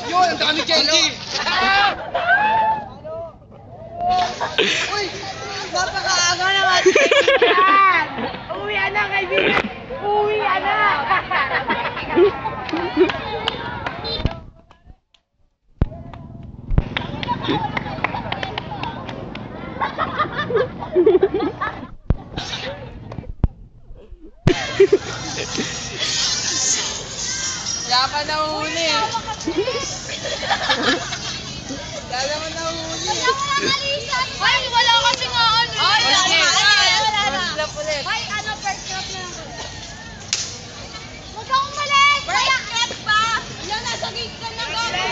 Yun, ang dami candy! Uy! Napakaaga naman! Kaibigan! Uwian na, kaibigan! Uwian na! Kaya pa nahuli. Kaya naman nahuli. Ay, wala kasi nga ano. Ay, wala na. First lap ulit. Ay, ano, first clap na lang. Huwag kang umalis! First clap pa! Yan, nasa gate ka na gano'n.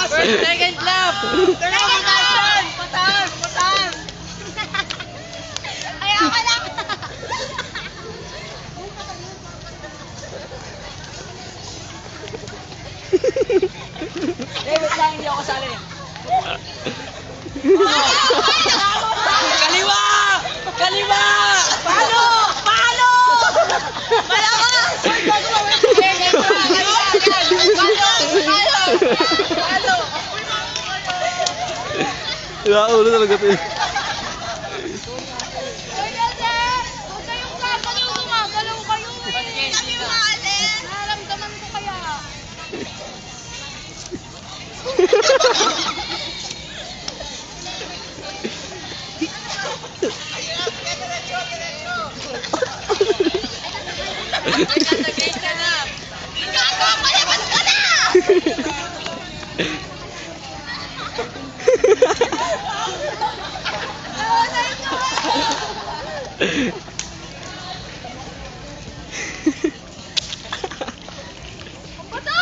First, second lap. Second lap! Pataas, pataas. Ay, ako lang. Wait lang, hindi ako sali. Kaliwa! Kaliwa! Palo! Palo! Malakas! Palo! Ulo talaga ito. Huwag kayong gagalaw, gumagalaw kayo eh. Nararamdaman ko kaya. Nag-gate ka na. Gago! Palabas ka na! Bato!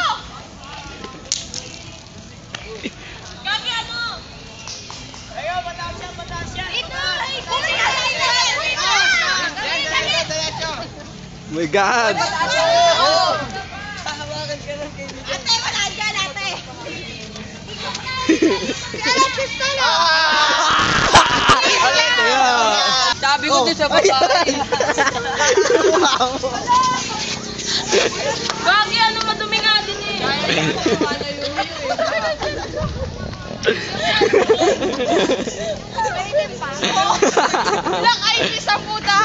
Gagi ano? Ayaw, pataas yan, pataas yan. Ito! Wait Diretso. My God! Oo. Hahawakan ka lang kay Miguel. Ate, wala dyan, ate! Kaya pistol oh! Sabi ko din sa babae. Gagi, ano madumi nga din eh! Pwede pa? Nakainis sa puta!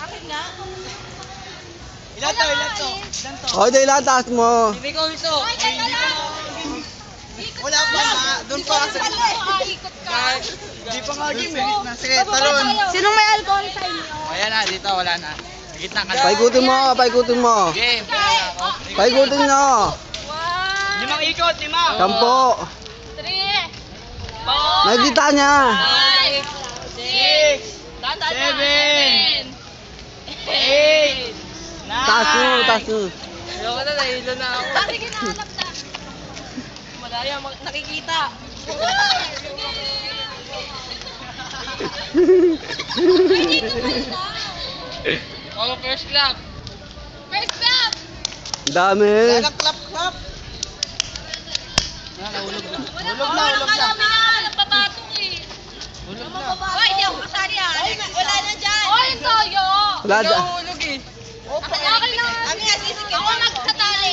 Akin nga? Ilan to, ilan to? Ilan to? O, dahil lang taas mo. Hindi ko ito. Ay, teka lang! Wala pa nga. Doon pa kasi. Ikot ka! Hindi pa nga game eh. Sige, talon. Sinong may alcohol sa inyo? Ayan na, dito wala na. Gitna ka na. Paikutin mo, paikutin mo. Game. Paikutin nyo. 5 ikot, 5. 10. 3 Nakikita niya. 6, 7, 8, 9. Taas mo, taas mo. Ayoko na, nahilo na ako. Bakit ginahanap na? Madaya, nakikita. Oh, first clap. First clap! Dami. Clap, clap. Nahulog na. Walang kalami na, nagbabatong eh. Hulog na. Hoy, hindi ako kasali ah. Wala na dyan. Hoy, yung toyo. Wala Ikaw da. hulog eh. Okay lang. Kami nga sisikip. Ako nagkatali.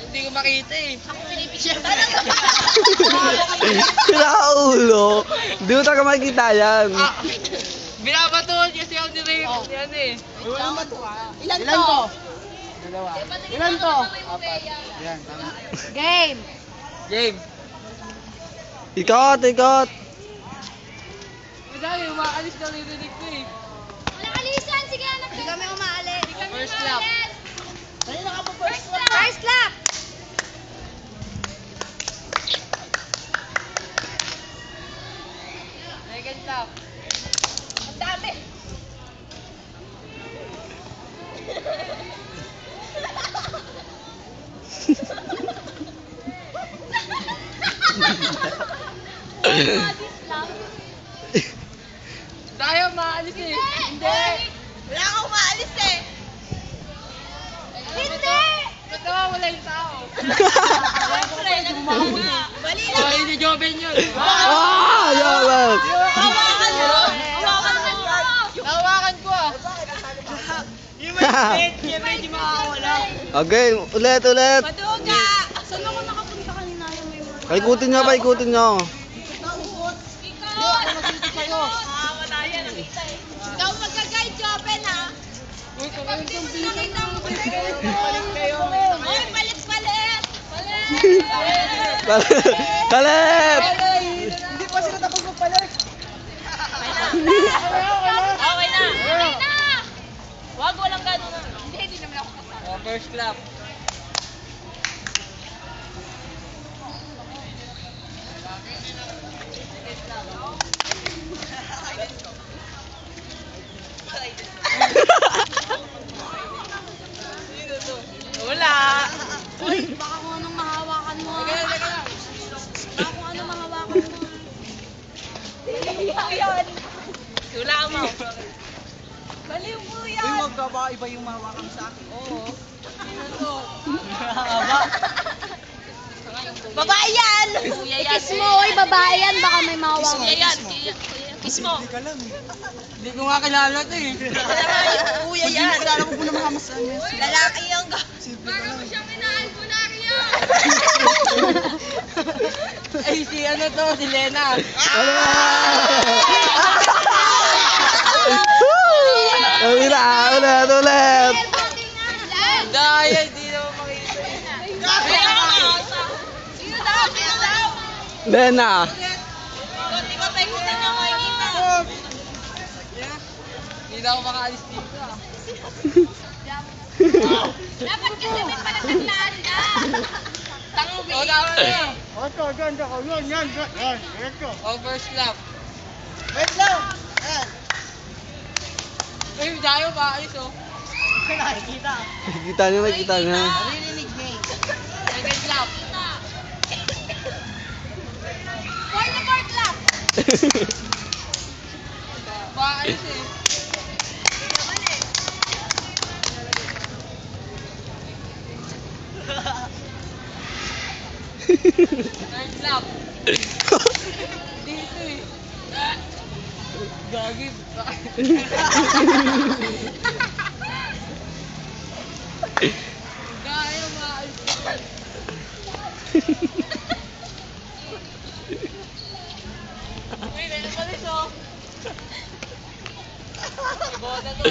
Hindi ko makita eh. Ako pinipicture. Sira ulo. Di mo talaga makikita yan. Binabatuhan kasi ako ni Ray. Yan eh. Ilan to? Dalawa. Ilan to? Yan, tama. Game. Game. Ikot, ikot. Madami, umaalis na rinig ko eh. Wala alisan. Sige, anak. Hindi kami umaalis. First clap. First clap. First clap. Second clap. lang. Tayo maalis eh. Hindi. Wala akong maalis eh. Hindi! Ba't nawawala yung tao? Siyempre, nagmamula. Mali lang. Oh, hindi Joven yun. Ah! Yaman! Hawakan mo! Hawakan mo! Nahawakan ko ah. Yung may split, yung medyo makakawala. Okay, ulit, ulit. Maduga! Saan ako nakapunta kanina yung may mga... Paikutin nyo, paikutin nyo. Wala yan, nakita eh. Ikaw magka-guide, Joven, ha? Uy, kung Pag ano di mo itong nakita mo, Palit kayo. Uy, palit! Palit! Talit! Hindi pa sila tapos magpalit. Okay na! Okay na! Wag, walang gano'n na. Hindi naman ako kasama. Oh, first clap. Wala. Uy, baka kung anong mahawakan mo. Baka kung anong mahawakan mo. Baliw yan. Wala mo. Baliw mo Uy, yan. wag ka ba iba yung mahawakan sa akin? Oo. Babae yan! Ikis mo, oy, babae yan. Baka may mahawakan. Kuya yan. Kiss mo. Hindi ko nga kilala ito eh. Kuya yan. Kilala ko po naman kamasaan yan. Lalaki yung Para mo siyang inaalpunaryo. Ay, si ano to, si Lena. Ulit, ulit, ulit. Daya, hindi naman makita. Sino daw? Sino daw? Lena. Ikot, ikutin niyo makikita. Hindi na ako makaalis dito ah. Dapat kasi may palatandaan ka. Tango, oh, tama na. Oto, dyan, dyan, yan, ito. Oh, first clap. Wait lang. Ayan. Ay, tayo maalis oh. Nakikita. Nakikita nyo, nakikita nyo. Naririnig niya eh. Second clap. Four na four clap. Maalis eh. Third clap. Dito eh. Gagi. Gaya maalis. Uy, meron pa rin oh. Iboda to.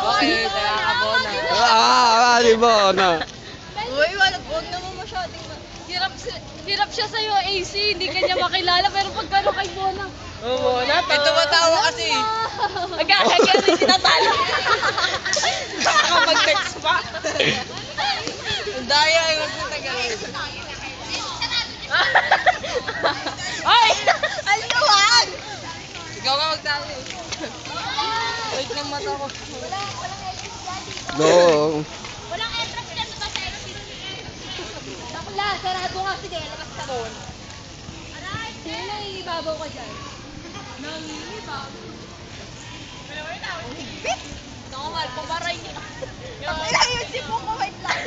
Okay, kaya kabona. Di ba, ano? Uy, wag naman masyadong hirap siya sa'yo, AC. Hindi ka niya makilala. Pero pagkano kay Bona, Oo, may tumatawa kasi. Nagkakagyan na tinatalo. Baka mag-text pa. Ang daya ay magtatagal. Ay! Aliwag! Ikaw nga magtalo. Wait ng mata ko. Go. Walang entrance dyan sa exit. Bakla, sarado ka. Sige, labas ka doon. Sino na ibabaw ka dyan? Nangingibaw. Normal, pumaray niya. Ilang yung sipong ko, wait lang.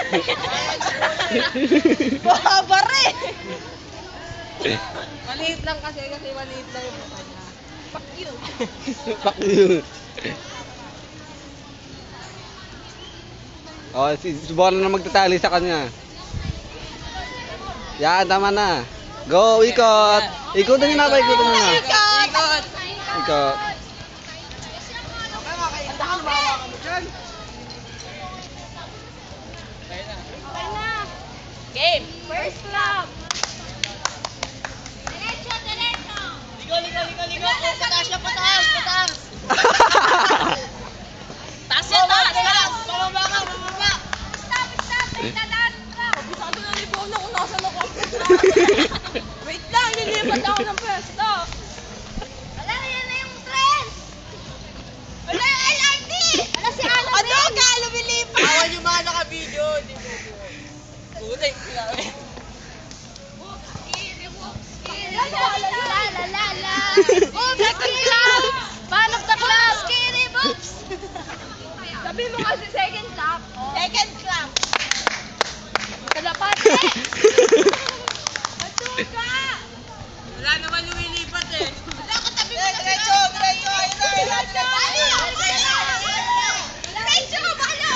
Babare! Maliit lang kasi maliit lang yung mata niya. Fuck you. Fuck you. Oh, si Bona na magtatali sa kanya. Yan, tama na. Go, ikot. Ikutin nyo na ba? Ikutin nyo na. Ikot! Ikot. Andahan ba ka mo dyan? Okay na. Game. First lap. Diretso, diretso. Ligo! Pataas siya, pataas! Taas yan, taas. Bababa ka! Stop. May talaan ka. Kabisado na ni Bona kung nasa ako. Wait lang, nilipat ako ng pwesto. Wala, yan na yung trend. Wala yung LRT. Wala si Alan. Ano ka, lumilipat. Awan yung mga naka-video. kasi second clap. Second clap. Kalapate! Matuka! Wala naman lumilipat eh. Wala ka tabi mo. Diretso, diretso. Ayun na, ayun na. Diretso ka, balo!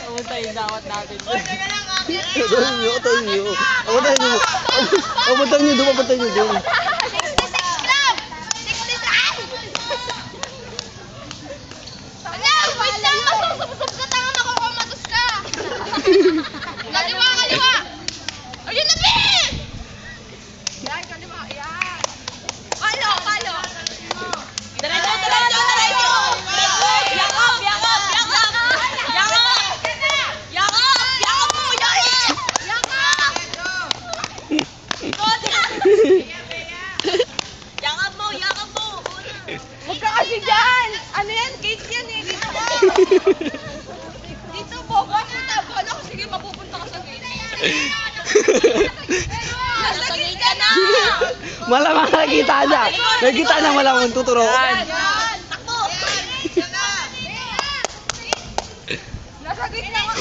Pumunta yung dawat natin. Uy, teka lang ah. Patayin niyo, patayin niyo. Patayin niyo. Patayin niyo doon, patayin niyo doon. 66 club! 66! Ala, wait lang! Masusubsob ka, tanga makukumatos ka! Kaliwa, kaliwa! Ayun na, Ben! Yan, kaliwa, yan! Palo, palo! Diretso, diretso, diretso. Yakap, yakap, yakap. Yakap. Yakap, yakap mo, yakap. Yakap! Yakap mo, yakap mo. Huwag ka kasi dyan! Ano yan? Cake yan eh! Dito ka! Dito po! Pupunta! Bala ko, sige, mapupunta ka sa gate. Nasa gate ka na! Malamang nakikita niya. Nakikita niya malamang tuturo. Yan! Takbo! Nasa gate na ka!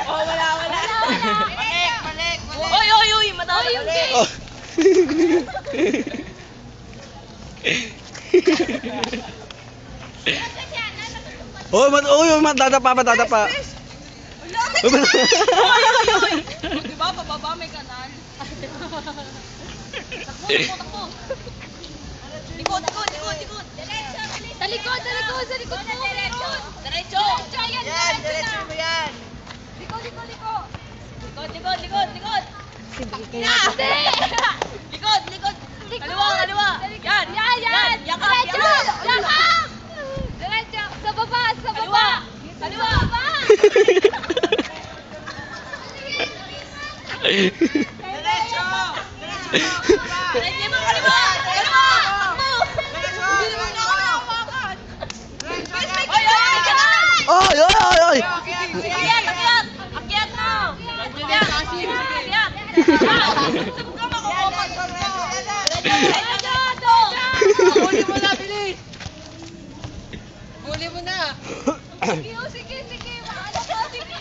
Oh, wala, wala. Malik, malik, malik. Oy, oy, oy, madami yung gate. Oh. Oh, matadapa, matadapa. Di ba, pababa may kanal. Takbo, takbo, takbo. Likod, likod, likod, likod. Sa likod, sa likod, sa likod mo! Diretso. Diretso, yan! Diretso mo yan! Likod, likod, likod! Likod, likod, likod, likod. Hindi! Likod, likod. Kaliwa, kaliwa. Yan, Yan, yan! Yakap, Diretso! yakap. Yakap! Diretso! Sa baba, sa Kaliwa, baba! kaliwa. Sa baba! Diretso. Diretso mo, kaliwa. Kaliwa. Takbo. Hindi naman ako hawakan. Oy, oy, may kanal. Oy, oy, oy, oy. Akyat, akyat. Akyat mo. Akyat. Akyat. Huwag ka makukumat sa mo. Diretso. Huli mo na, bilis. Huli mo na. Sige, oh, sige, sige! Maala ka, sige!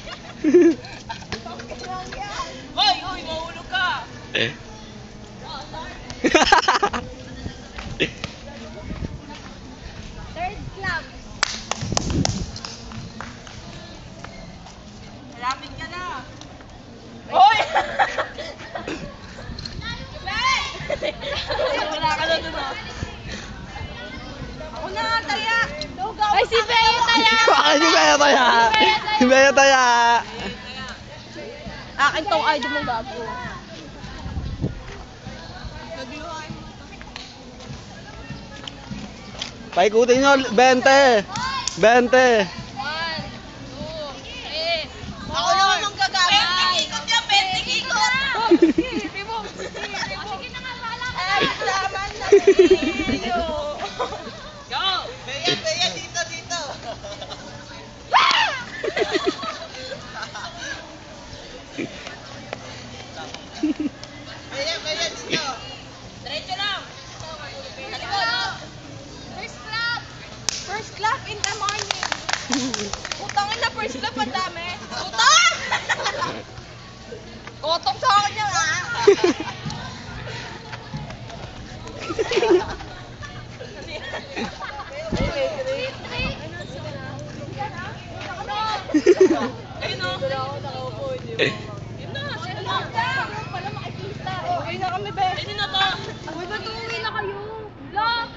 Hoy, hoy, mahulog ka. Third club. Malapit ka na. Hoy! Wala ka na dun, oh. Ako na nga, taya. Ay, si Bea taya! Ay, si Bea taya. Si Bea taya. Akin tong idol mong gago. Paikutin nyo, 20. 20. 1, 2, 3, Ako naman mong gagawin. Penting ikot yan, penting ikot. Sige na nga, wala ka. Laman na iyo. Go! Beya, beya, dito, dito. Beya, beya, dito. Diretso lang. Talikod. First clap! First clap in the morning. Putang ina, first clap ang dami. Putang! Kotong sa akin yan, ah. Ayun o. Yun na, sino na? Pala makikita. Okay na kami, be. Ayun na to. Uy, ba't umuwi na kayo? Vlog!